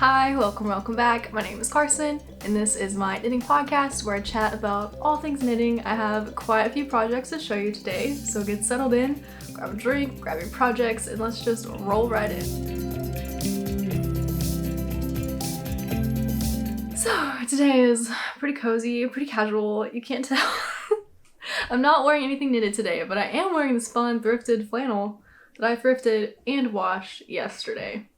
Hi, welcome back. My name is Carson, and this is my knitting podcast where I chat about all things knitting. I have quite a few projects to show you today, so get settled in, grab a drink, grab your projects, and let's just roll right in. So today is pretty cozy, pretty casual. You can't tell. I'm not wearing anything knitted today, but I am wearing this fun thrifted flannel that I thrifted and washed yesterday.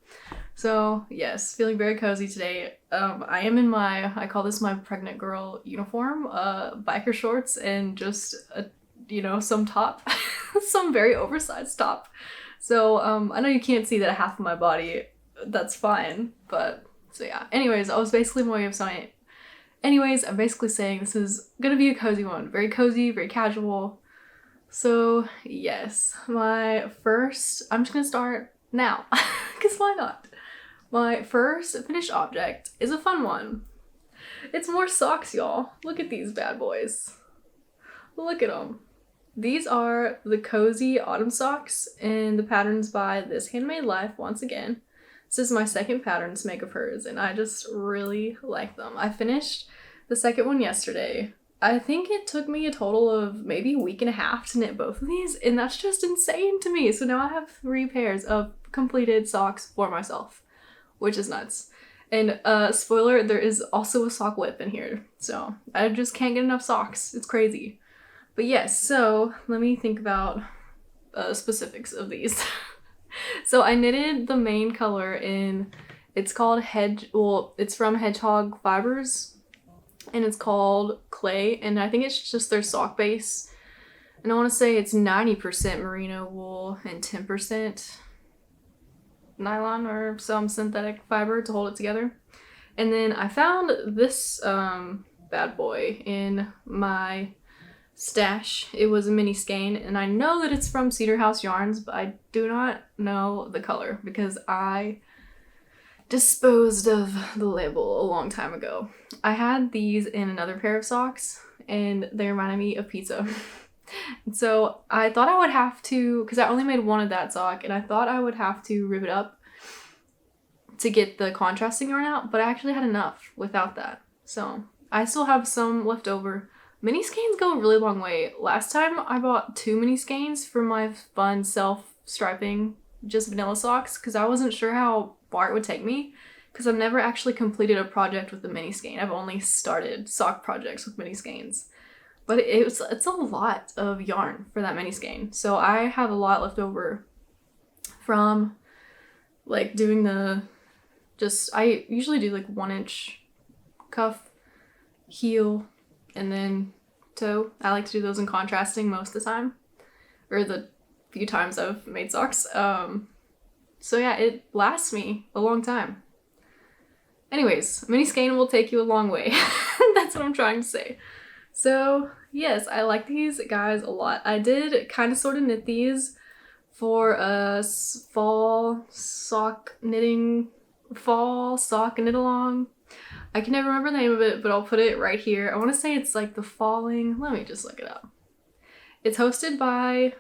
So yes, feeling very cozy today. I am in I call this my pregnant girl uniform, biker shorts and just some top, some very oversized top. So I know you can't see that half of my body, that's fine, but so yeah. Anyways, I'm basically saying this is gonna be a cozy one, very cozy, very casual. So yes, I'm just gonna start now, because why not? My first finished object is a fun one. It's more socks, y'all. Look at these bad boys. Look at them. These are the cozy autumn socks, and the pattern's by This Handmade Life once again. This is my second pattern to make of hers, and I just really like them. I finished the second one yesterday. I think it took me a total of maybe a week and a half to knit both of these, and that's just insane to me. So now I have 3 pairs of completed socks for myself, which is nuts. And spoiler, there is also a sock whip in here, so I just can't get enough socks. It's crazy. But yes, so let me think about specifics of these. So I knitted the main color it's called it's from Hedgehog Fibers, and it's called Clay, and I think it's just their sock base. And I want to say it's 90% merino wool and 10% nylon or some synthetic fiber to hold it together. And then I found this bad boy in my stash. It was a mini skein, and I know that it's from Cedar House Yarns, but I do not know the color because I disposed of the label a long time ago. I had these in another pair of socks, and they reminded me of pizza. So I thought I would have to, because I only made one of that sock, and I thought I would have to rip it up to get the contrasting yarn out, but I actually had enough without that. So I still have some left over. Mini skeins go a really long way. Last time I bought 2 mini skeins for my fun self-striping just vanilla socks, because I wasn't sure how far it would take me, because I've never actually completed a project with a mini skein. I've only started sock projects with mini skeins. But it's a lot of yarn for that mini skein. So I have a lot left over from like doing I usually do like 1-inch cuff, heel, and then toe. I like to do those in contrasting most of the time, or the few times I've made socks. So yeah, it lasts me a long time. Anyways, mini skein will take you a long way. That's what I'm trying to say. So yes, I like these guys a lot. I did kind of sort of knit these for a fall sock knit along. I can never remember the name of it, but I'll put it right here. I want to say it's like the falling. Let me just look it up. It's hosted by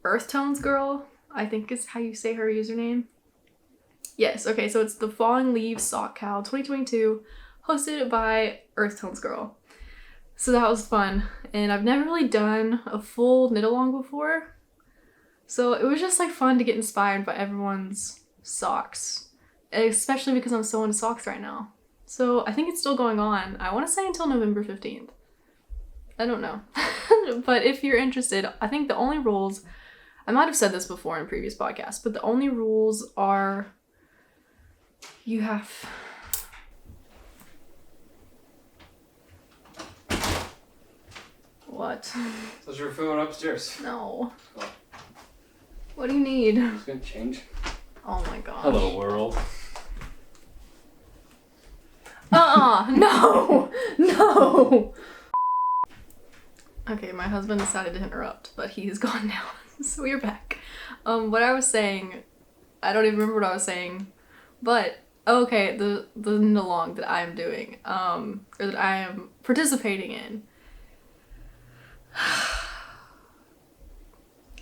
Earth Tones Girl, I think is how you say her username. Yes, okay, so it's the Falling Leaves Sock Cow 2022. Hosted by Earth Tones Girl. So that was fun, and I've never really done a full knit along before, so it was just like fun to get inspired by everyone's socks, especially because I'm so into socks right now. So I think it's still going on. I want to say until November 15th. I don't know. But if you're interested, I think the only rules, I might have said this before in previous podcasts, but the only rules are you have What? Is your phone upstairs? No. What do you need? It's gonna change. Oh my gosh. Hello, world. No! No! Okay, my husband decided to interrupt, but he's gone now. So we're back. What I was saying, I don't even remember what I was saying, but okay, the knit along that I'm doing, or that I am participating in.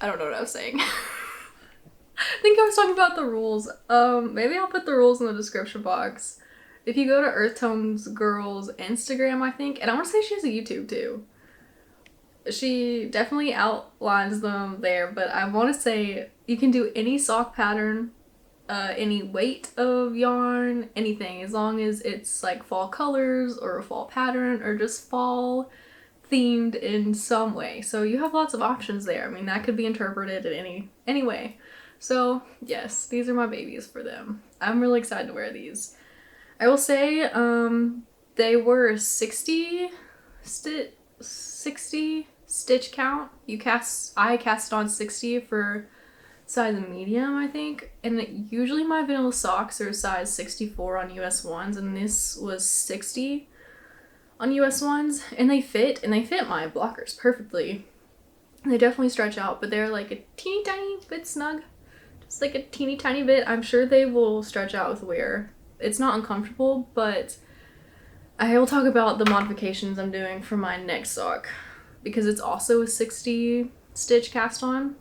I don't know what I was saying. I think I was talking about the rules. Maybe I'll put the rules in the description box. If you go to Earth Tones Girl's Instagram, I think, and I want to say she has a YouTube too. She definitely outlines them there, but I want to say you can do any sock pattern, any weight of yarn, anything, as long as it's like fall colors or a fall pattern or just fall themed in some way. So you have lots of options there. I mean, that could be interpreted in any way. So yes, these are my babies for them. I'm really excited to wear these. I will say they were 60 stitch count. I cast on 60 for size medium, I think, and usually my vanilla socks are size 64 on US ones, and this was 60 on US ones, and they fit my blockers perfectly. They definitely stretch out, but they're like a teeny tiny bit snug, just like a teeny tiny bit. I'm sure they will stretch out with wear. It's not uncomfortable, but I will talk about the modifications I'm doing for my next sock because it's also a 60 stitch cast on.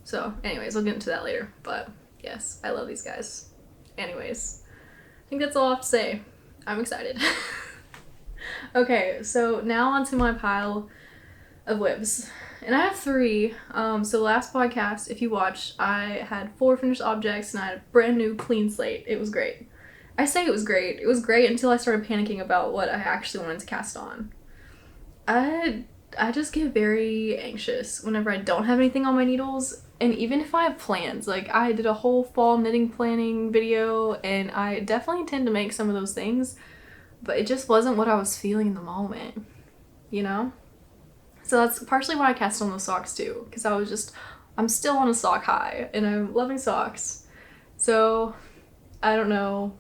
So anyways, I'll get into that later, but yes, I love these guys. Anyways, I think that's all I have to say. I'm excited. Okay, so now onto my pile of whips. And I have 3. So last podcast, if you watched, I had 4 finished objects and I had a brand new clean slate. It was great. I say it was great. It was great until I started panicking about what I actually wanted to cast on. I just get very anxious whenever I don't have anything on my needles, and even if I have plans. Like, I did a whole fall knitting planning video, and I definitely intend to make some of those things, but it just wasn't what I was feeling in the moment, you know? So that's partially why I cast on those socks too, because I'm still on a sock high, and I'm loving socks. So, I don't know.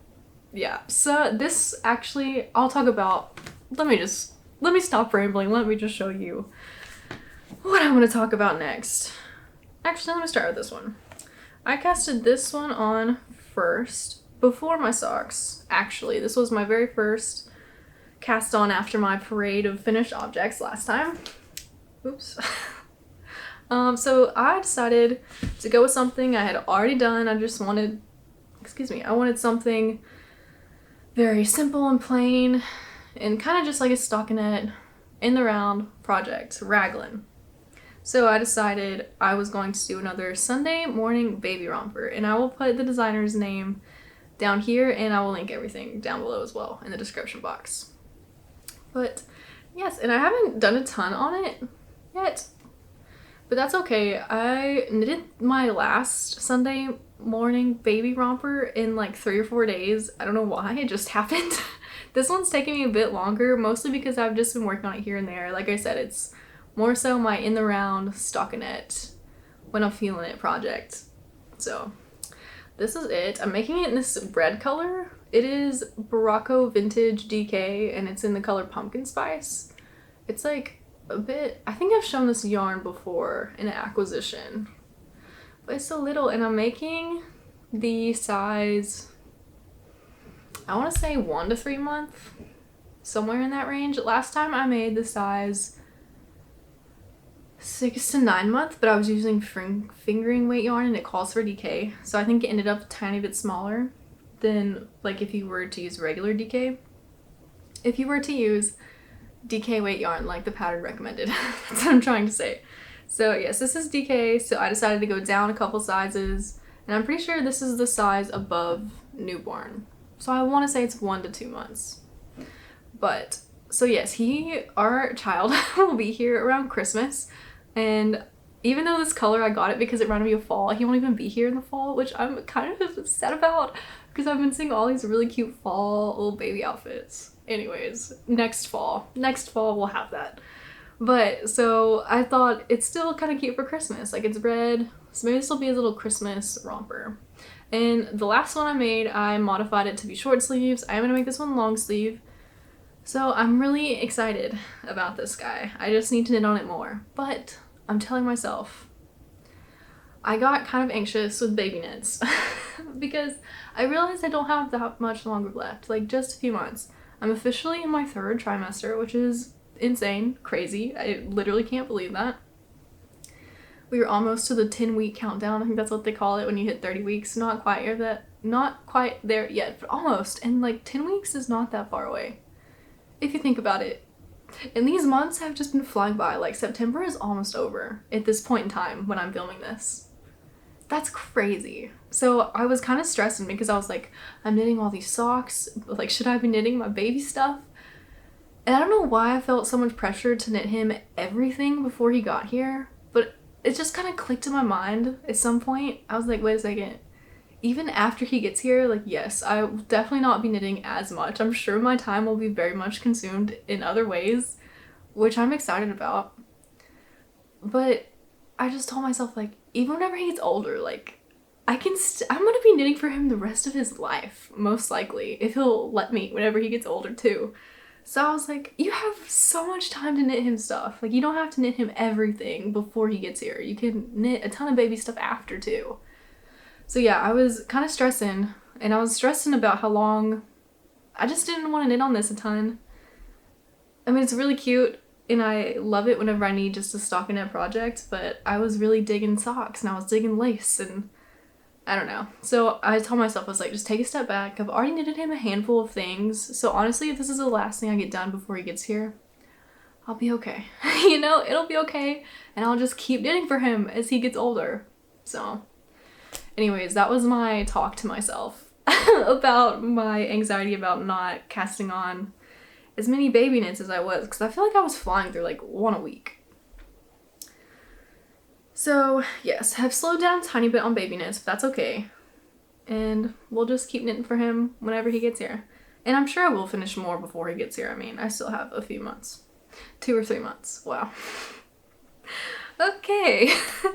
Yeah, so this actually, I'll talk about, let me stop rambling, let me just show you what I want to talk about next. Actually, let me start with this one. I casted this one on first, before my socks. Actually, this was my very first cast on after my parade of finished objects last time. Oops. So I decided to go with something I had already done. I wanted something very simple and plain, and kind of just like a stockinette in the round project, raglan. So I decided I was going to do another Sunday morning baby romper, and I will put the designer's name down here, and I will link everything down below as well in the description box. But yes, and I haven't done a ton on it yet, but that's okay. I knitted my last Sunday morning baby romper in like 3 or 4 days. I don't know why, it just happened. This one's taking me a bit longer, mostly because I've just been working on it here and there. Like I said, it's more so my in the round stockinette when I'm feeling it project. So this is it. I'm making it in this red color. It is Barocco Vintage DK, and it's in the color Pumpkin Spice. It's like a bit, I think I've shown this yarn before in an acquisition, but it's so little, and I'm making the size, I want to say 1 to 3 month, somewhere in that range. Last time I made the size 6 to 9 month, but I was using fingering weight yarn and it calls for DK, so I think it ended up a tiny bit smaller than like if you were to use regular DK. If you were to use DK weight yarn like the pattern recommended. That's what I'm trying to say. So yes, this is DK, so I decided to go down a couple sizes, and I'm pretty sure this is the size above newborn. So I want to say it's 1 to 2 months. But, so yes, our child will be here around Christmas, and even though this color, I got it because it reminded me of fall, he won't even be here in the fall, which I'm kind of upset about because I've been seeing all these really cute fall little baby outfits. Anyways, next fall we'll have that. But so I thought it's still kind of cute for Christmas, like it's red, so maybe this will be a little Christmas romper. And the last one I made, I modified it to be short sleeves. I'm gonna make this one long sleeve, so I'm really excited about this guy. I just need to knit on it more, but I'm telling myself I got kind of anxious with baby knits because I realized I don't have that much longer left, like just a few months. I'm officially in my 3rd trimester, which is insane, crazy. I literally can't believe that. We were almost to the 10-week countdown. I think that's what they call it when you hit 30 weeks. Not quite there yet, but almost. And like 10 weeks is not that far away, if you think about it. And these months have just been flying by. Like September is almost over at this point in time when I'm filming this. That's crazy. So I was kind of stressing because I was like, I'm knitting all these socks. Like, should I be knitting my baby stuff? And I don't know why I felt so much pressure to knit him everything before he got here, but it just kind of clicked in my mind at some point. I was like, wait a second. Even after he gets here, like, yes, I will definitely not be knitting as much. I'm sure my time will be very much consumed in other ways, which I'm excited about. But I just told myself, like, even whenever he gets older, like, I'm gonna be knitting for him the rest of his life, most likely, if he'll let me whenever he gets older too. So I was like, you have so much time to knit him stuff. Like, you don't have to knit him everything before he gets here. You can knit a ton of baby stuff after too. So yeah, I was kind of stressing, and I was stressing about how long. I just didn't want to knit on this a ton. I mean, it's really cute, and I love it whenever I need just a stockinette project, but I was really digging socks, and I was digging lace, and I don't know. So I told myself, I was like, just take a step back. I've already knitted him a handful of things, so honestly, if this is the last thing I get done before he gets here, I'll be okay. You know, it'll be okay, and I'll just keep knitting for him as he gets older. So anyways, that was my talk to myself about my anxiety about not casting on as many baby knits as I was, because I feel like I was flying through like one a week. So yes, I've slowed down a tiny bit on baby knits, but that's okay. And we'll just keep knitting for him whenever he gets here. And I'm sure I will finish more before he gets here. I mean, I still have a few months. 2 or 3 months. Wow. Okay.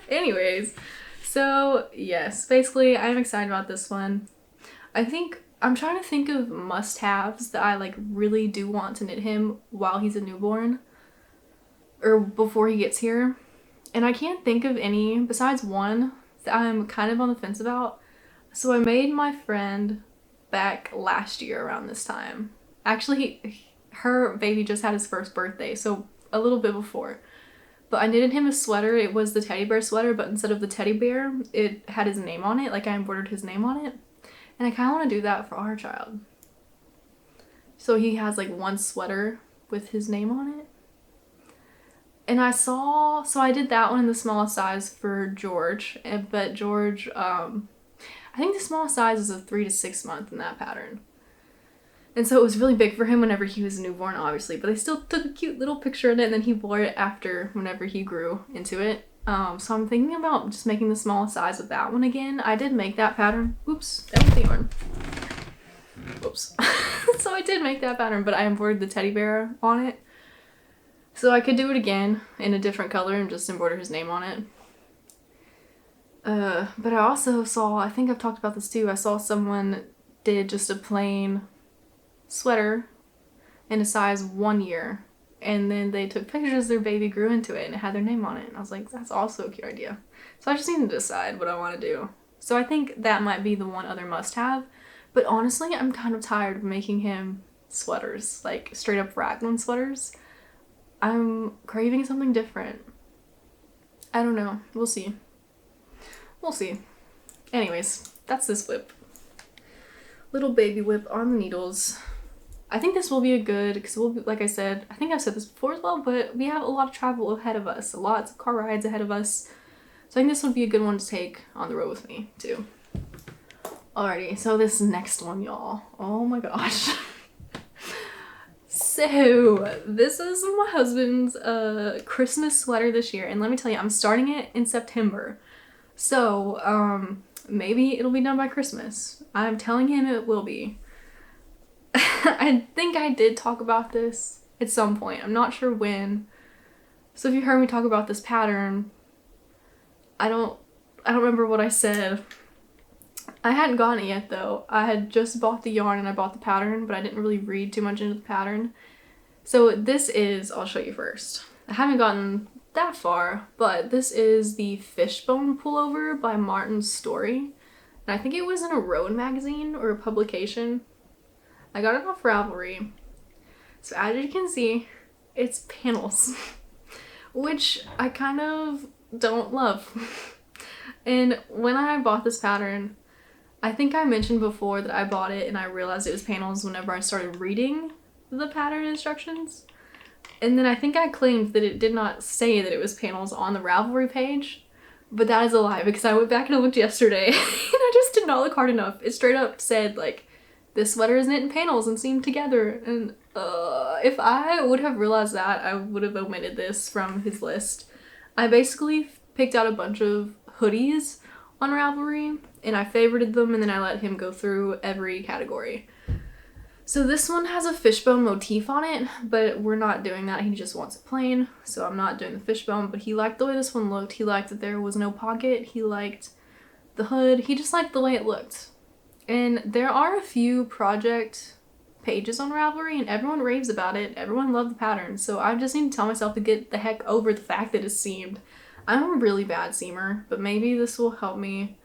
Anyways, so yes, basically I'm excited about this one. I'm trying to think of must-haves that I like really do want to knit him while he's a newborn. Or before he gets here. And I can't think of any besides one that I'm kind of on the fence about. So I made my friend back last year around this time. Actually, her baby just had his first birthday, so a little bit before. But I knitted him a sweater. It was the teddy bear sweater, but instead of the teddy bear, it had his name on it. Like, I embroidered his name on it. And I kind of want to do that for our child. So he has like one sweater with his name on it. And so I did that one in the smallest size for George, but George, I think the smallest size is a 3 to 6 month in that pattern. And so it was really big for him whenever he was a newborn, obviously, but I still took a cute little picture in it, and then he wore it after whenever he grew into it. So I'm thinking about just making the smallest size with that one again. I did make that pattern. Oops, that was the yarn. Whoops. So I did make that pattern, but I embroidered the teddy bear on it. So I could do it again in a different color and just embroider his name on it. But I also saw, I think I've talked about this too, I saw someone did just a plain sweater in a size 1 year, and then they took pictures their baby grew into it and it had their name on it, and I was like, that's also a cute idea. So I just need to decide what I want to do. So I think that might be the one other must-have, but honestly, I'm kind of tired of making him sweaters, like straight up raglan sweaters. I'm craving something different. I don't know. We'll see. We'll see. Anyways, that's this whip. Little baby whip on the needles. I think this will be a good, because we'll be, like I said, I think I've said this before as well, but we have a lot of travel ahead of us. Lots of car rides ahead of us. So I think this would be a good one to take on the road with me, too. Alrighty, so this next one, y'all. Oh my gosh. So, this is my husband's Christmas sweater this year, and let me tell you, I'm starting it in September. So, maybe it'll be done by Christmas. I'm telling him it will be. I think I did talk about this at some point. I'm not sure when. So if you heard me talk about this pattern, I don't remember what I said. I hadn't gotten it yet though. I had just bought the yarn and I bought the pattern, but I didn't really read too much into the pattern. So this is, I'll show you first. I haven't gotten that far, but this is the Fishbone Pullover by Martin's Story. And I think it was in a Road magazine or a publication. I got it off Ravelry. So as you can see, it's panels, which I kind of don't love. And when I bought this pattern, I think I mentioned before that I bought it and I realized it was panels whenever I started reading the pattern instructions. And then I think I claimed that it did not say that it was panels on the Ravelry page, but that is a lie because I went back and I looked yesterday and I just did not look hard enough. It straight up said like, this sweater is knit in panels and seamed together. And if I would have realized that, I would have omitted this from his list. I basically picked out a bunch of hoodies on Ravelry and I favorited them and then I let him go through every category. So this one has a fishbone motif on it, but we're not doing that. He just wants it plain, so I'm not doing the fishbone, but he liked the way this one looked. He liked that there was no pocket. He liked the hood. He just liked the way it looked. And there are a few project pages on Ravelry and everyone raves about it. Everyone loved the pattern, so I just need to tell myself to get the heck over the fact that it's seamed. I'm a really bad seamer, but maybe this will help me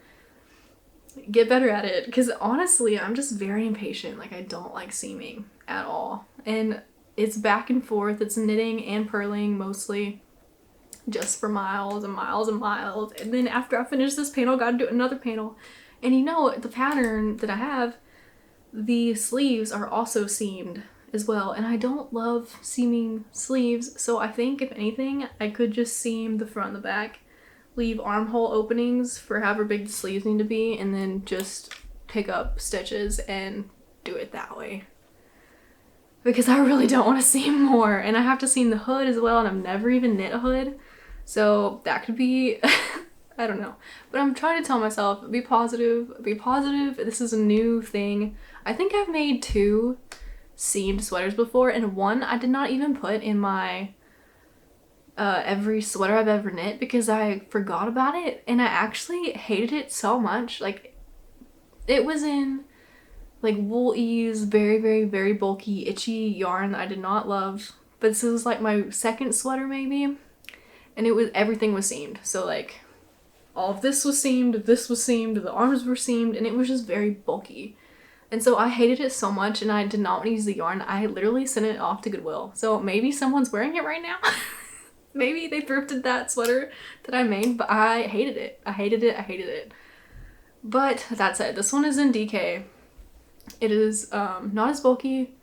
get better at it, because honestly I'm just very impatient. Like, I don't like seaming at all, and it's back and forth. It's knitting and purling mostly, just for miles and miles and miles, and then after I finish this panel I gotta do another panel. And you know, the pattern that I have, the sleeves are also seamed as well, and I don't love seaming sleeves, so I think if anything I could just seam the front and the back, leave armhole openings for however big the sleeves need to be, and then just pick up stitches and do it that way. Because I really don't want to seam more, and I have to seam the hood as well, and I've never even knit a hood, so that could be I don't know. But I'm trying to tell myself, be positive, this is a new thing. I think I've made 2 seamed sweaters before, and one I did not even put in my every sweater I've ever knit because I forgot about it, and I actually hated it so much. Like, it was in like wool ease, very, very, very bulky, itchy yarn that I did not love. But this was like my second sweater maybe, and everything was seamed. So like, all of this was seamed, the arms were seamed, and it was just very bulky. And so I hated it so much, and I did not want to use the yarn. I literally sent it off to Goodwill. So maybe someone's wearing it right now. Maybe they thrifted that sweater that I made, but I hated it. I hated it. But that said, this one is in DK. It is not as bulky,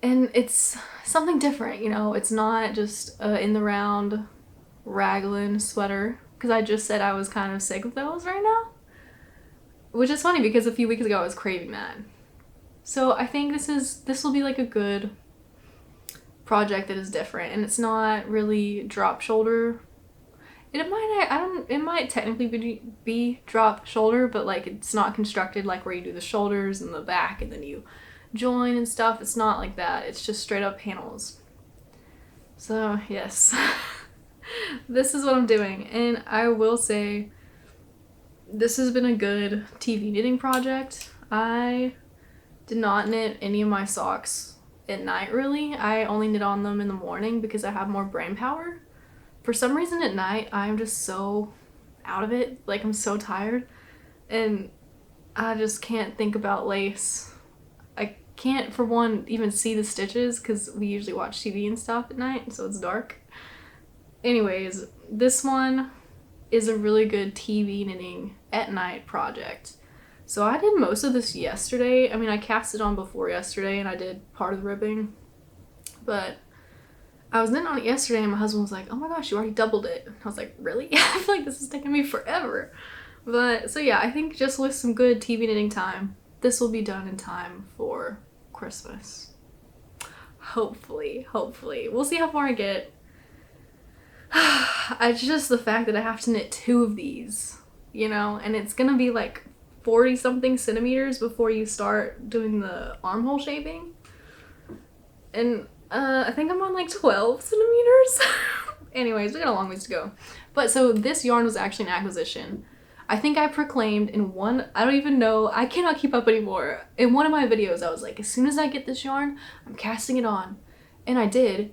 and it's something different, you know? It's not just in the round raglan sweater, because I just said I was kind of sick of those right now. Which is funny because a few weeks ago I was craving that. So I think this will be like a good project that is different, and it's not really drop shoulder. It might technically be drop shoulder, but like, it's not constructed like where you do the shoulders and the back and then you join and stuff. It's not like that. It's just straight up panels. So yes, this is what I'm doing, and I will say this has been a good TV knitting project. I did not knit any of my socks at night really. I only knit on them in the morning because I have more brain power. For some reason at night I'm just so out of it, like I'm so tired, and I just can't think about lace. I can't, for one, even see the stitches because we usually watch TV and stuff at night, so it's dark. Anyways, this one is a really good TV knitting at night project. So I did most of this yesterday. I mean, I cast it on before yesterday and I did part of the ribbing, but I was knitting on it yesterday and my husband was like, oh my gosh, you already doubled it. I was like, really? I feel like this is taking me forever. But so yeah, I think just with some good TV knitting time, this will be done in time for Christmas. Hopefully. We'll see how far I get. It's just the fact that I have to knit 2 of these, you know, and it's gonna be like 40 something centimeters before you start doing the armhole shaping, and I think I'm on like 12 centimeters. Anyways, we got a long ways to go. But so this yarn was actually an acquisition. I think I proclaimed in one, I don't even know, I cannot keep up anymore. In one of my videos I was like, as soon as I get this yarn, I'm casting it on. And I did,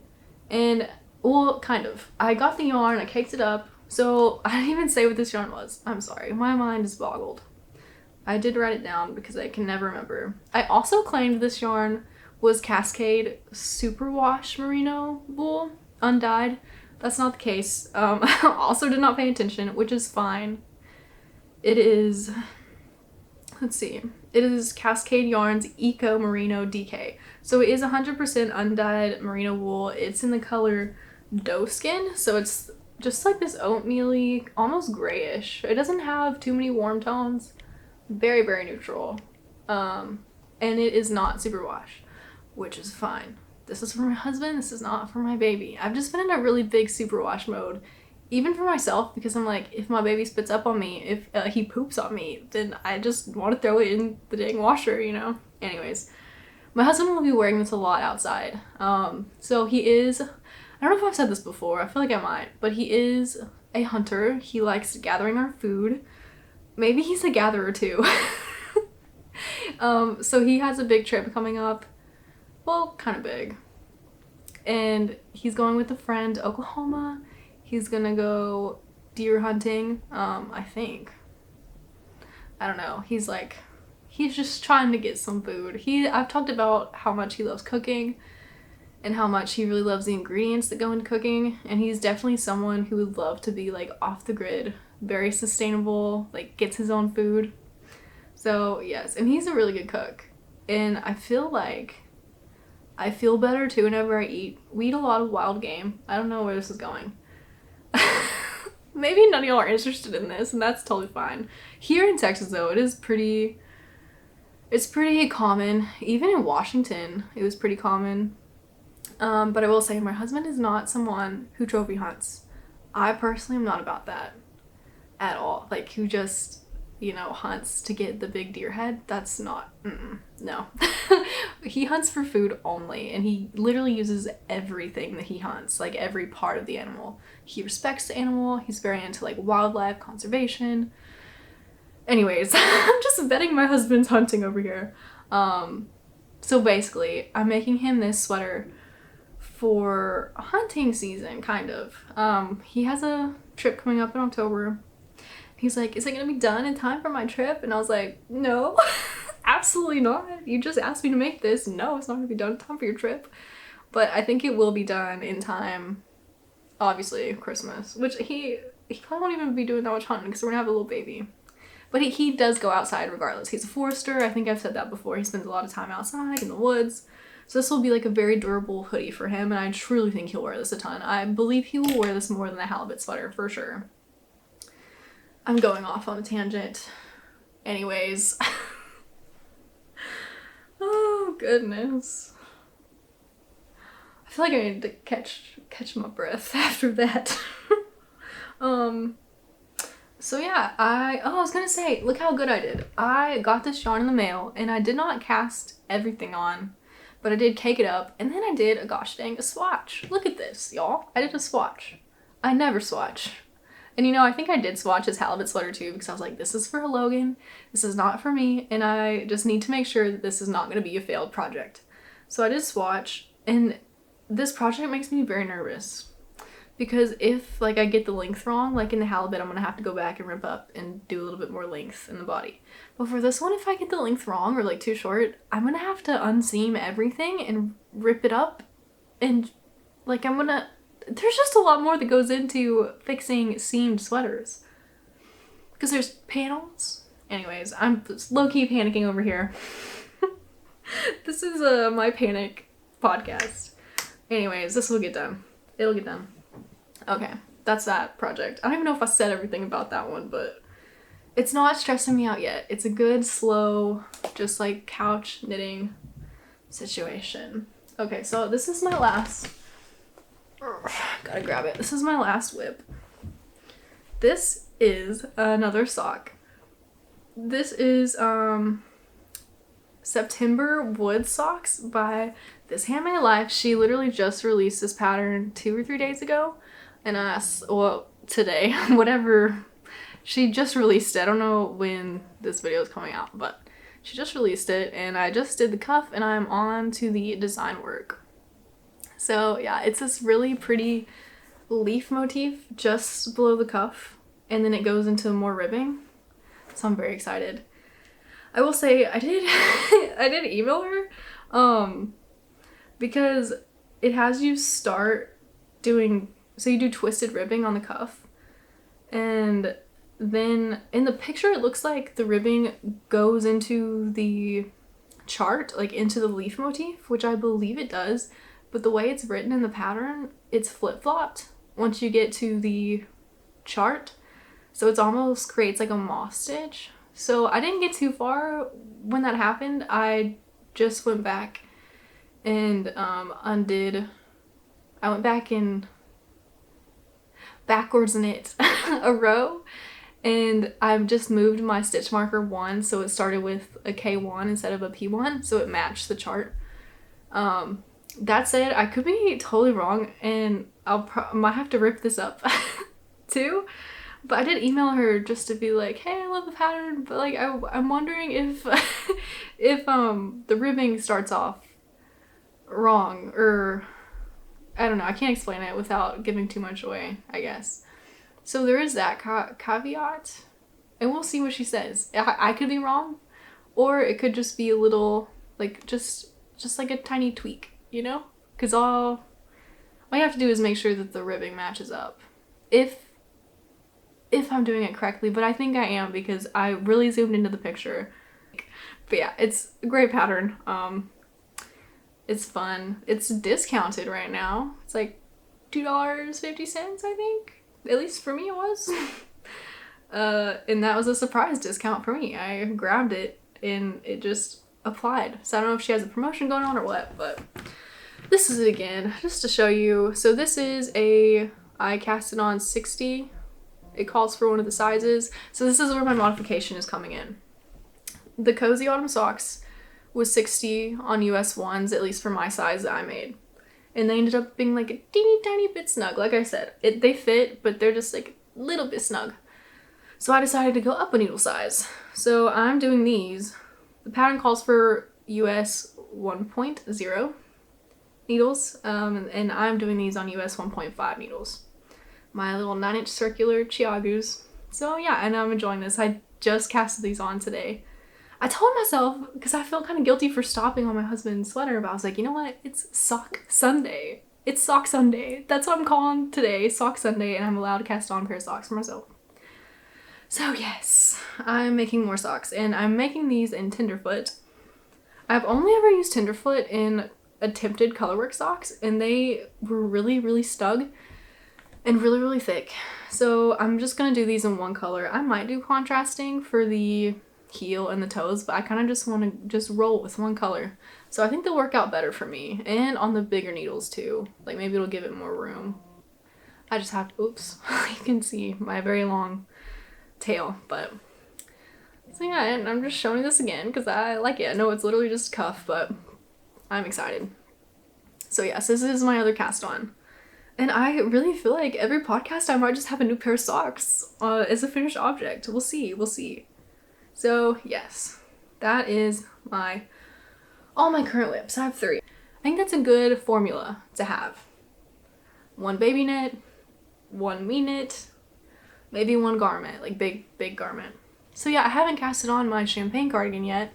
and well, kind of. I got the yarn, I caked it up, so I didn't even say what this yarn was. I'm sorry, my mind is boggled. I did write it down because I can never remember. I also claimed this yarn was Cascade Superwash Merino wool, undyed, That's not the case. Also did not pay attention, which is fine. It is, let's see, it is Cascade Yarns Eco Merino DK. So it is 100% undyed merino wool. It's in the color doe skin, so it's just like this oatmeal-y, almost grayish. It doesn't have too many warm tones. Very, very neutral. And it is not superwash, which is fine. This is for my husband, this is not for my baby. I've just been in a really big superwash mode, even for myself, because I'm like, if my baby spits up on me, if he poops on me, then I just want to throw it in the dang washer, you know? Anyways, my husband will be wearing this a lot outside. So he is, I don't know if I've said this before, I feel like I might, but he is a hunter. He likes gathering our food. Maybe he's a gatherer too. So he has a big trip coming up. Well, kind of big. And he's going with a friend to Oklahoma. He's gonna go deer hunting, I think. I don't know. He's just trying to get some food. I've talked about how much he loves cooking and how much he really loves the ingredients that go into cooking. And he's definitely someone who would love to be like off the grid, very sustainable, like gets his own food. So yes, and he's a really good cook. And I feel better too whenever I eat. We eat a lot of wild game. I don't know where this is going. Maybe none of y'all are interested in this, and that's totally fine. Here in Texas though, it's pretty common. Even in Washington, it was pretty common. But I will say my husband is not someone who trophy hunts. I personally am not about that at all. Like, who just, you know, hunts to get the big deer head. That's not, no. He hunts for food only, and he literally uses everything that he hunts, like every part of the animal. He respects the animal. He's very into like wildlife conservation. Anyways, I'm just vetting my husband's hunting over here. So basically, I'm making him this sweater for hunting season, kind of. He has a trip coming up in October. He's like, is it gonna be done in time for my trip? And I was like, no, absolutely not. You just asked me to make this. No, it's not gonna be done in time for your trip. But I think it will be done in time, obviously, Christmas. Which he probably won't even be doing that much hunting because we're gonna have a little baby. But he does go outside regardless. He's a forester. I think I've said that before. He spends a lot of time outside in the woods. So this will be like a very durable hoodie for him, and I truly think he'll wear this a ton. I believe he will wear this more than the halibut sweater, for sure. I'm going off on a tangent. Anyways. Oh, goodness. I feel like I need to catch my breath after that. So yeah, I was gonna say, look how good I did. I got this yarn in the mail, and I did not cast everything on, but I did cake it up, and then I did a swatch. Look at this, y'all. I did a swatch. I never swatch. And you know, I think I did swatch his halibut sweater too, because I was like, this is for Logan, this is not for me, and I just need to make sure that this is not gonna be a failed project. So I did swatch, and this project makes me very nervous. Because if like I get the length wrong, like in the halibut, I'm gonna have to go back and rip up and do a little bit more length in the body. But for this one, if I get the length wrong or like too short, I'm gonna have to unseam everything and rip it up, and like there's just a lot more that goes into fixing seamed sweaters. Because there's panels. Anyways, I'm low-key panicking over here. This is my panic podcast. Anyways, this will get done. It'll get done. Okay, that's that project. I don't even know if I said everything about that one, but it's not stressing me out yet. It's a good, slow, just like couch knitting situation. Okay, so this is my last... Gotta grab it. This is my last whip. This is another sock. This is September Wood Socks by This Handmade Life. She literally just released this pattern 2 or 3 days ago. And today, whatever, she just released it. I don't know when this video is coming out, but she just released it, and I just did the cuff, and I'm on to the design work. So yeah, it's this really pretty leaf motif just below the cuff, and then it goes into more ribbing. So I'm very excited. I will say I did email her, because it has you start doing so you do twisted ribbing on the cuff, and then in the picture it looks like the ribbing goes into the chart, like into the leaf motif, which I believe it does, but the way it's written in the pattern, it's flip-flopped once you get to the chart, so it's almost creates like a moss stitch. So I didn't get too far when that happened. I just went back and undid, I went back and backwards knit a row, and I've just moved my stitch marker 1, so it started with a K1 instead of a P1, so it matched the chart. That said, I could be totally wrong, and might have to rip this up too, but I did email her just to be like, hey, I love the pattern, but like I'm wondering if if the ribbing starts off wrong, or I don't know, I can't explain it without giving too much away, I guess. So there is that caveat, and we'll see what she says. I could be wrong, or it could just be a little, like, just like a tiny tweak, you know? Because all you have to do is make sure that the ribbing matches up. If I'm doing it correctly, but I think I am because I really zoomed into the picture. But yeah, it's a great pattern. It's fun. It's discounted right now. It's like $2.50, I think. At least for me it was. And that was a surprise discount for me. I grabbed it and it just applied. So I don't know if she has a promotion going on or what, but this is it again, just to show you. So this is I cast it on 60. It calls for one of the sizes. So this is where my modification is coming in. The Cozy Autumn Socks was 60 on US ones, at least for my size that I made. And they ended up being like a teeny tiny bit snug. Like I said, they fit, but they're just like a little bit snug. So I decided to go up a needle size. So I'm doing these. The pattern calls for US 1.0 needles, and I'm doing these on US 1.5 needles. My little 9-inch circular Chiagus. So yeah, and I'm enjoying this. I just casted these on today. I told myself, because I felt kind of guilty for stopping on my husband's sweater, but I was like, you know what? It's Sock Sunday. It's Sock Sunday. That's what I'm calling today, Sock Sunday, and I'm allowed to cast on a pair of socks for myself. So yes, I'm making more socks, and I'm making these in Tenderfoot. I've only ever used Tenderfoot in attempted Colorwork socks, and they were really, really snug and really, really thick. So I'm just gonna do these in one color. I might do contrasting for the heel and the toes, but I kind of just want to just roll with one color. So I think they'll work out better for me, and on the bigger needles too. Like maybe it'll give it more room. I just have to, oops, you can see my very long tail, but so yeah, and I'm just showing you this again because I like it. I know it's literally just a cuff, but I'm excited. So yes, this is my other cast on. And I really feel like every podcast I might just have a new pair of socks as a finished object. We'll see. So yes, that is all my current whips. I have 3. I think that's a good formula to have. 1 baby knit, 1 me knit, maybe 1 garment, like big garment. So yeah, I haven't casted on my champagne cardigan yet.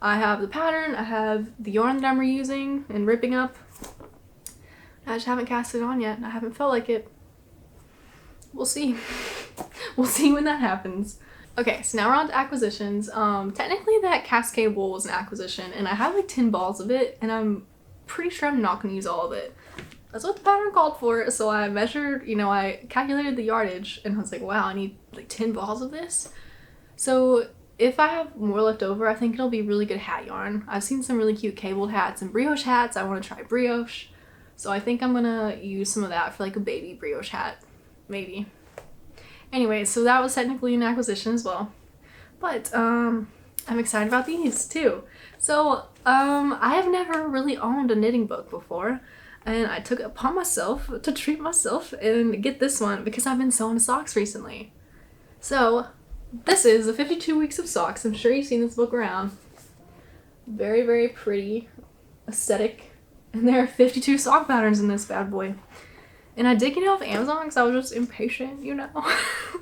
I have the pattern, I have the yarn that I'm reusing and ripping up. I just haven't cast it on yet. I haven't felt like it. We'll see. We'll see when that happens. Okay, so now we're on to acquisitions. Technically that Cascade wool was an acquisition, and I have like 10 balls of it, and I'm pretty sure I'm not gonna use all of it. That's what the pattern called for, so I measured, I calculated the yardage, and I was like, wow, I need like 10 balls of this. So if I have more left over, I think it'll be really good hat yarn. I've seen some really cute cabled hats and brioche hats. I want to try brioche. So I think I'm gonna use some of that for like a baby brioche hat, maybe. Anyway, so that was technically an acquisition as well. But I'm excited about these too. So I have never really owned a knitting book before, and I took it upon myself to treat myself and get this one because I've been sewing socks recently. So this is the 52 weeks of socks. I'm sure you've seen this book around. Very, very pretty, aesthetic. And there are 52 sock patterns in this bad boy. And I did get it off Amazon because I was just impatient,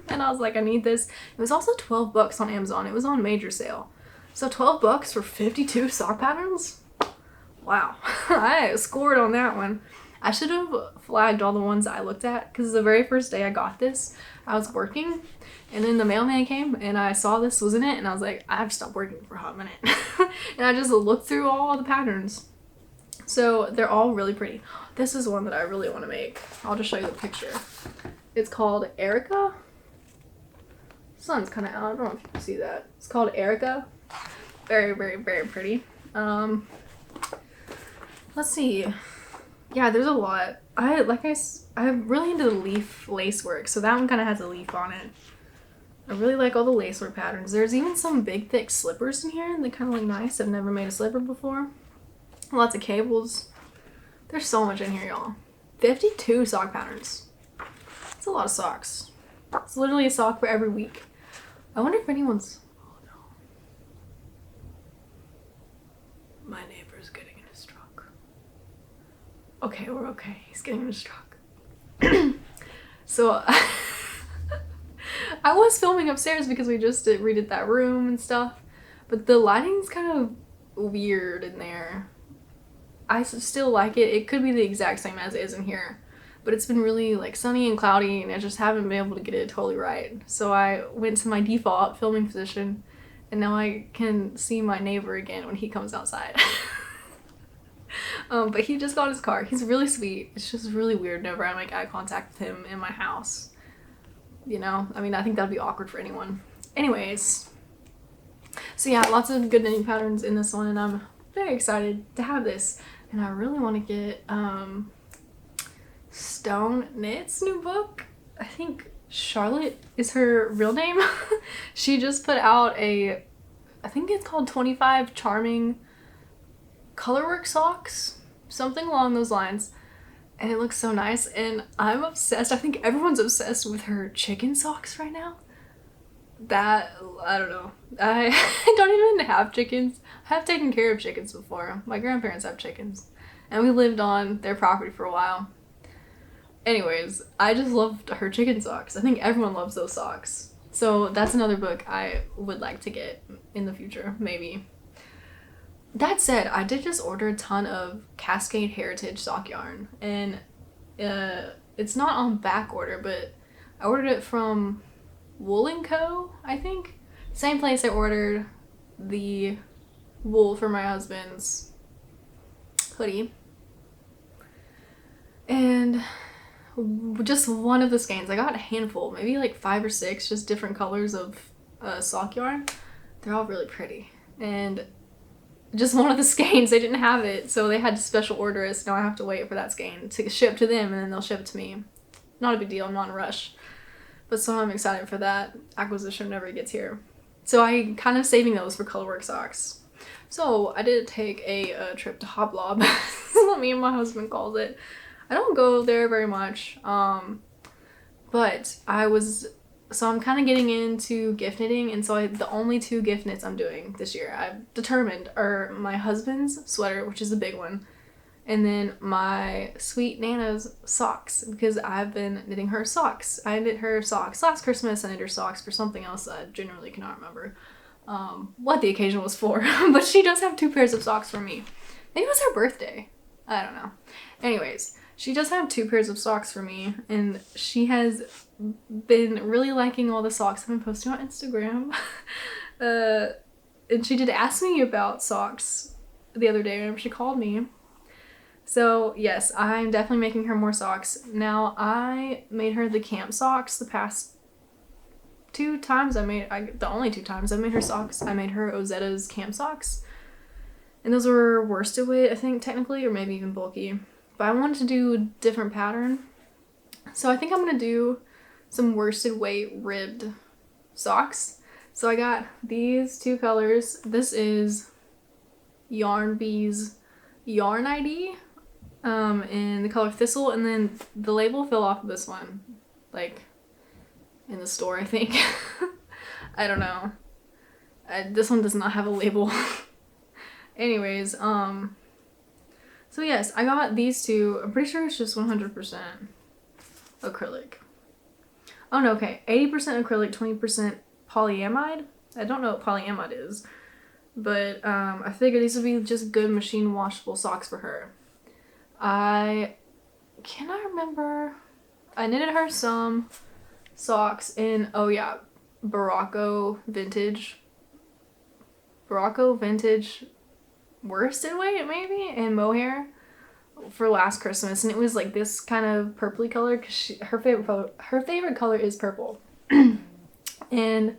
And I was like, I need this. It was also $12 on Amazon. It was on major sale. So $12 for 52 sock patterns? Wow. I scored on that one. I should have flagged all the ones I looked at because the very first day I got this, I was working and then the mailman came and I saw this was in it and I was like, I have to stop working for a hot minute. And I just looked through all the patterns. So they're all really pretty. This is one that I really want to make. I'll just show you the picture. It's called Erica. The sun's kind of out. I don't know if you can see that. It's called Erica. Very, very, very pretty. Let's see. Yeah, there's a lot. I'm really into the leaf lace work, so that one kind of has a leaf on it. I really like all the lace work patterns. There's even some big, thick slippers in here, and they kind of look nice. I've never made a slipper before. Lots of cables. There's so much in here, y'all. 52 sock patterns. That's a lot of socks. It's literally a sock for every week. I wonder if anyone's... Oh no. My neighbor's getting in his truck. Okay, we're okay. He's getting in his truck. So I was filming upstairs because we just redid that room and stuff. But the lighting's kind of weird in there. I still like it. It could be the exact same as it is in here. But it's been really like sunny and cloudy and I just haven't been able to get it totally right. So I went to my default filming position and now I can see my neighbor again when he comes outside. But he just got his car. He's really sweet. It's just really weird whenever I make eye contact with him in my house. You know? I mean, I think that'd be awkward for anyone. Anyways. So yeah, lots of good knitting patterns in this one and I'm very excited to have this. And I really want to get Stone Knit's new book. I think Charlotte is her real name. She just put out I think it's called 25 Charming Colorwork Socks. Something along those lines. And it looks so nice and I'm obsessed. I think everyone's obsessed with her chicken socks right now. I don't know. I don't even have chickens. I have taken care of chickens before. My grandparents have chickens. And we lived on their property for a while. Anyways, I just loved her chicken socks. I think everyone loves those socks. So that's another book I would like to get in the future, maybe. That said, I did just order a ton of Cascade Heritage sock yarn. And it's not on back order, but I ordered it from Wool & Co., I think. Same place I ordered the wool for my husband's hoodie. And just one of the skeins. I got a handful, maybe like 5 or 6, just different colors of sock yarn. They're all really pretty. And just one of the skeins, they didn't have it, so they had to special order it, so now I have to wait for that skein to ship to them and then they'll ship it to me. Not a big deal, I'm not in a rush. But so I'm excited for that acquisition whenever it gets here. So I'm kind of saving those for Colorwork socks. So I did take a trip to Hoblob. That's what me and my husband calls it. I don't go there very much. But I'm kind of getting into gift knitting. And so the only 2 gift knits I'm doing this year, I've determined, are my husband's sweater, which is a big one. And then my sweet Nana's socks, because I've been knitting her socks. I knit her socks last Christmas. I knit her socks for something else I generally cannot remember what the occasion was for. But she does have 2 pairs of socks for me. Maybe it was her birthday. I don't know. Anyways, she does have 2 pairs of socks for me. And she has been really liking all the socks I've been posting on Instagram. And she did ask me about socks the other day whenever she called me. So yes, I'm definitely making her more socks. Now I made her the camp socks the past 2 times the only 2 times I've made her socks. I made her Ozetta's camp socks. And those were worsted weight, I think, technically, or maybe even bulky. But I wanted to do a different pattern. So I think I'm going to do some worsted weight ribbed socks. So I got these 2 colors. This is Yarn Bee's Yarn ID. In the color Thistle, and then the label fell off of this one, like, in the store, I think. I don't know. This one does not have a label. Anyways, so yes, I got these 2. I'm pretty sure it's just 100% acrylic. Oh no, okay, 80% acrylic, 20% polyamide. I don't know what polyamide is, but I figured these would be just good machine washable socks for her. I can I remember? I knitted her some socks in, oh yeah, Barocco vintage worsted weight maybe, and mohair for last Christmas, and it was like this kind of purpley color because her favorite color is purple. And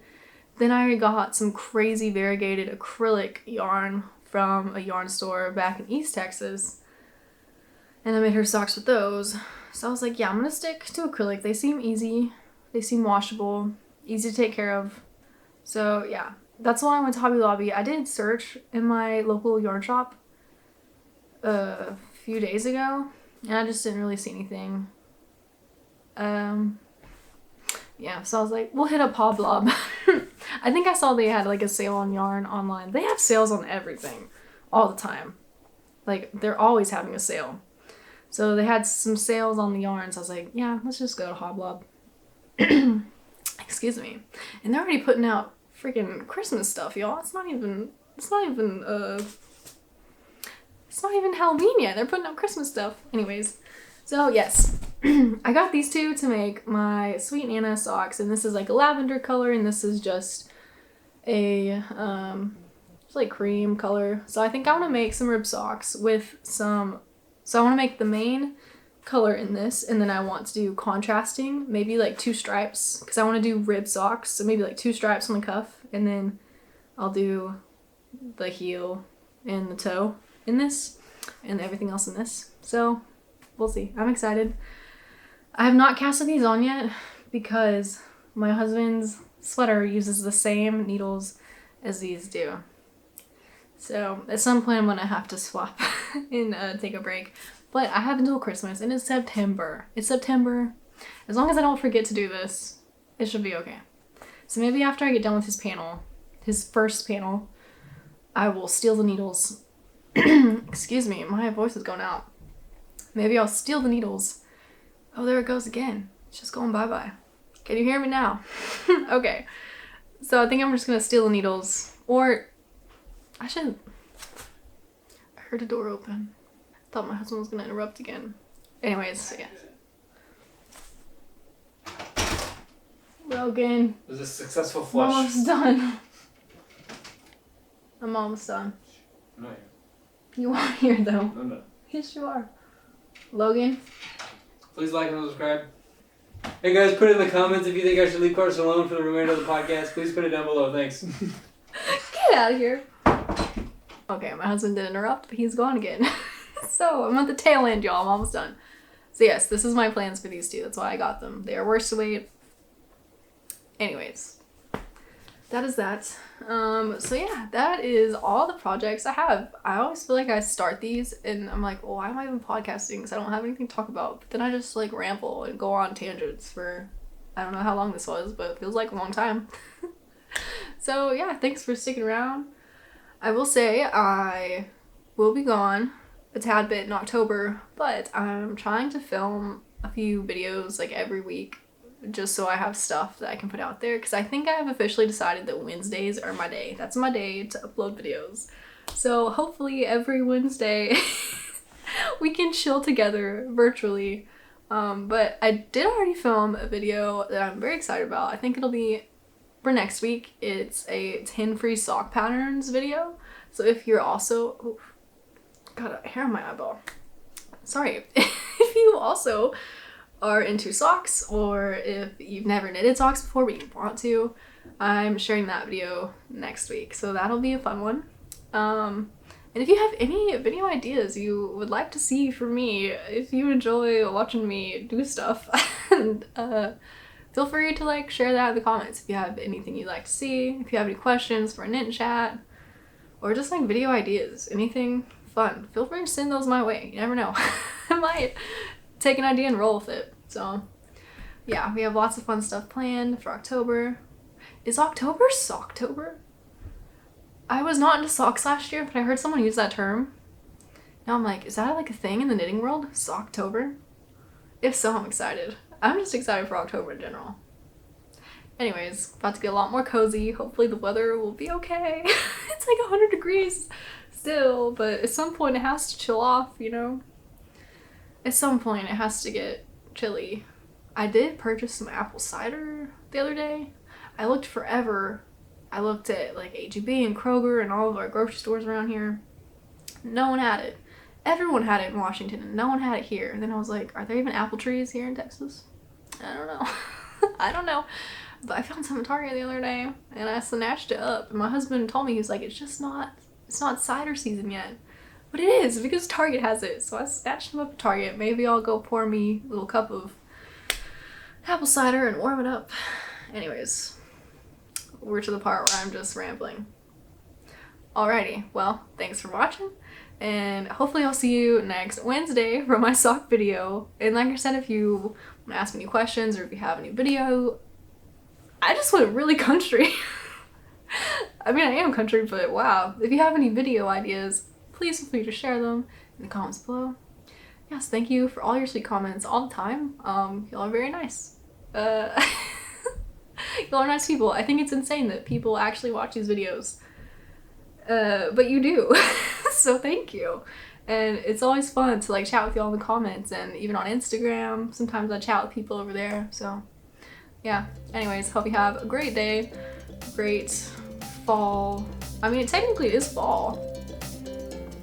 then I got some crazy variegated acrylic yarn from a yarn store back in East Texas, and I made her socks with those. So I was like, yeah, I'm gonna stick to acrylic. They seem easy, they seem washable, easy to take care of. So yeah, that's why I went to Hobby Lobby. I did search in my local yarn shop a few days ago, and I just didn't really see anything. Yeah, so I was like, we'll hit up Hoblob. I think I saw they had like a sale on yarn online. They have sales on everything all the time. Like, they're always having a sale. So they had some sales on the yarns. I was like, yeah, let's just go to Hoblob. Excuse me. And they're already putting out freaking Christmas stuff, y'all. It's not even Halloween yet. They're putting out Christmas stuff. Anyways, so yes. I got these two to make my Sweet Nana socks, and this is like a lavender color, and this is just a it's like cream color. So I think I want to make some rib socks with some, so I want to make the main color in this, and then I want to do contrasting, maybe like 2 stripes, because I want to do rib socks, so maybe like 2 stripes on the cuff, and then I'll do the heel and the toe in this, and everything else in this. So we'll see. I'm excited. I have not casted these on yet because my husband's sweater uses the same needles as these do. So at some point I'm gonna have to swap and take a break. But I have until Christmas, and it's September. It's September. As long as I don't forget to do this, it should be okay. So maybe after I get done with his first panel, I will steal the needles. Excuse me, my voice is going out. Maybe I'll steal the needles. Oh, there it goes again. It's just going bye-bye. Can you hear me now? Okay. So I think I'm just gonna steal the needles. Or I should... I heard a door open. Thought my husband was gonna interrupt again. Anyways, so yeah. Logan. It was a successful I'm flush. almost done. I'm almost done. I'm not You are here though. here. I'm not. Yes, you are. Logan. Please like and subscribe. Hey guys, put in the comments if you think I should leave Carson alone for the remainder of the podcast. Please put it down below. Thanks. Get out of here. Okay, my husband did interrupt, but he's gone again. So I'm at the tail end, y'all. I'm almost done. So yes, this is my plans for these two. That's why I got them. They are worsted weight. Anyways, that is that. So yeah, that is all the projects I have. I always feel like I start these and I'm like, well, why am I even podcasting? Because I don't have anything to talk about. But then I just like ramble and go on tangents for, I don't know how long this was, but it feels like a long time. So yeah, thanks for sticking around. I will say I will be gone a tad bit in October, but I'm trying to film a few videos like every week, just so I have stuff that I can put out there, because I think I have officially decided that Wednesdays are my day. That's my day to upload videos. So hopefully every Wednesday we can chill together virtually. But I did already film a video that I'm very excited about. I think it'll be for next week. It's a 10 free sock patterns video. So if you're also... Oh, got a hair on my eyeball. Sorry. If you also are into socks, or if you've never knitted socks before but you want to, I'm sharing that video next week, so that'll be a fun one. And if you have any video ideas you would like to see from me, if you enjoy watching me do stuff, and feel free to like share that in the comments. If you have anything you'd like to see, if you have any questions for a knit chat, or just like video ideas, anything fun, feel free to send those my way. You never know. I might take an idea and roll with it. So yeah, we have lots of fun stuff planned for October. Is October Socktober? I was not into socks last year, but I heard someone use that term. Now I'm like, is that like a thing in the knitting world? Socktober? If so, I'm excited. I'm just excited for October in general. Anyways, about to get a lot more cozy. Hopefully the weather will be okay. It's like 100 degrees still, but at some point it has to chill off, you know? at some point it has to get chilly. I did purchase some apple cider the other day. I looked forever. I looked at like H-E-B and Kroger and all of our grocery stores around here. No one had it. Everyone had it in Washington and no one had it here. And then I was like, are there even apple trees here in Texas? I don't know. I don't know. But I found some at Target the other day and I snatched it up. And my husband told me, he was like, it's not cider season yet. But it is, because Target has it. So I snatched them up at Target. Maybe I'll go pour me a little cup of apple cider and warm it up. Anyways, we're to the part where I'm just rambling. Alrighty, well, thanks for watching. And hopefully I'll see you next Wednesday for my sock video. And like I said, if you want to ask me any questions or if you have any video, I just went really country. I mean, I am country, but wow. If you have any video ideas, please feel free to share them in the comments below. Yes, thank you for all your sweet comments all the time. Y'all are very nice. Y'all are nice people. I think it's insane that people actually watch these videos. But you do. So thank you. And it's always fun to like chat with y'all in the comments and even on Instagram. Sometimes I chat with people over there. So yeah. Anyways, hope you have a great day. Great fall. I mean, technically it is fall.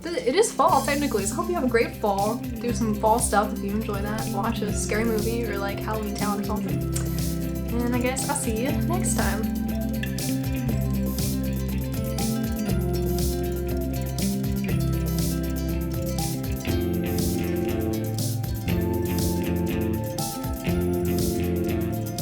It is fall technically, so I hope you have a great fall. Do some fall stuff if you enjoy that. Watch a scary movie or like Halloween Town or something. And I guess I'll see you next time.